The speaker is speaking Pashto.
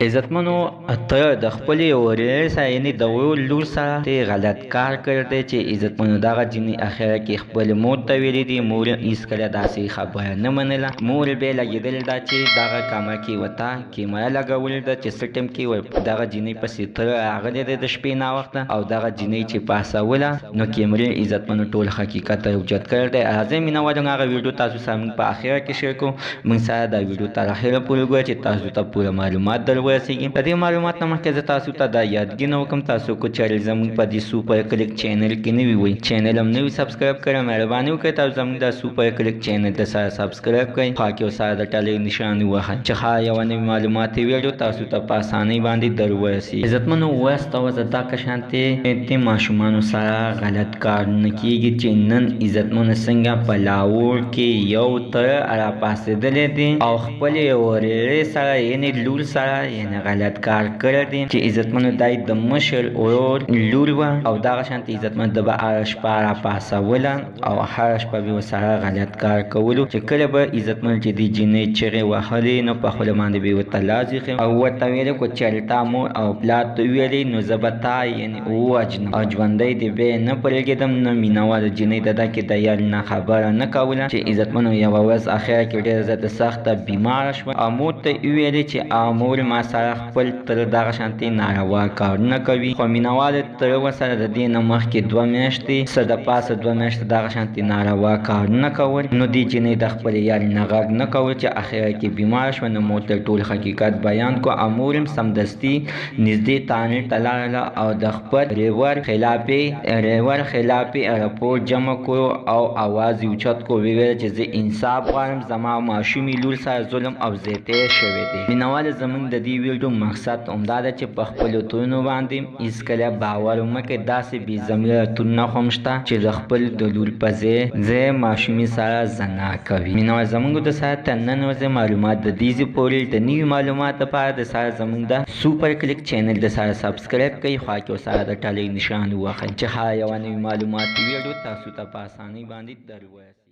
عزتمنو ته د خپلې ورېرې سره یعنې د ورور لور سره ته غلط کار کړی دی چې عزتمنو دغه جینۍ اخره کې خپلې مور ته ویلي دي. مور هېڅکله داسې خبره نه منله. مور بیا لګېدلې ده چې دغه کامره کې ورته کیمره لګولې ده چې څه ټایم کې دغه جینۍ پسې تره راغلی دی د شپې ناوخته او دغه جینۍ چې پاسوله نو کیمرې عزتمنو ټول حقیقت اوجد کړی دی. راځئ مینهوالو هغه ویډیو تاسو سره موږ په اخره کې شیر کوو. موږ سره دا ویډیو تر اخره پورې ګورئ چې تاسو ته پوره معلومات در ورسېږي. د دې معلومات نه مخکې زه تاسو ته دا یادګي وکړم تاسو کو چینل زموږ په دې سوپر کلیک چینل کې نوي وئ چینل هم نوي سبسکرایب کړئ. مهرباني وکړئ تاسو زموږ دا سوپر کلیک چینل ته سره سبسکرایب کړئ. خوا کې سره د ټلۍ نشان ووهئ چې هر یوه نوې معلوماتي ویډیو تاسو ته په اسانۍ باندې در ورسېږي. عزتمنو وایسته وه زه دا کشانتې د ماشومانو سره غلط کار نه کېږي چې نن عزتمنو څنګه په لاهور کې یو تره راپاڅېدلی دی او خپلې ورېرې سره یعنې لور سره یعنې غلط کار کړی دی چې عزتمنو دای د مشر ورور لور وه او دغه شانتې عزتمنو د به هره شپه راپاڅوله او هره شپه به ورسره غلط کار کولو چې کله به عزتمنو چې دې جینۍ چغې وهلې نو په خوله باندې به یې ورته لاس ایښی او ورته ویلې کو چې تا مور او پلار ته وویلې نو زه به تا یعنې ووژنم او ژوندی دې بیا نه پرېږدم. نه مینهواله جینۍ د ده کې د یار نه خبره نه کوله چې عزتمنو یوه ورځ اخره کې ډېره زیاته سخته بیماره شوه او مور ته یې وویلې چې مور ما سره خپل تره دغه شانتې ناروا کارونه کوي. خو مینهواله تره ورسره د دې نه مخکې 2 میاشتې څه د پاسه 2 میاشتې دغه شانتې ناروا کارونه کول. نو دې جینۍ د خپلې یارې نه غږ نه کول چې اخره کې بیماره شوه. نو مور ته ټول حقیقت بیان کو او مور هم سمدستي نږدې تانل ته لاړله او د خپل ریور خلافې راپور جمع کړو او اواز یې اوچت کړو. وویل چې زه انصاف غواړم زما ماشومې لور سره ظلم او زیاتی شوی دی. مینهواله زموږ د دې ویډیو مقصد همدا ده چې په خپلو تورونو باندې هېڅکله باور مه کوئ. داسې بې ضمیره تورونه خو هم شته چې د خپل د لور په ځای ماشومې سره زنا کوي. مینهوال زموږ د سره تر نن ورځې معلومات د دې ځای پورې د نوي معلومات لپاره د سره زموږ د سوپر کلیک چینل د سره سبسکرایب کوئ. خوا کې سره د ټلۍ نشان ووهئ چې هر یوه نوي معلوماتي ویډیو تاسو ته په اسانۍ باندې در ورسېږي.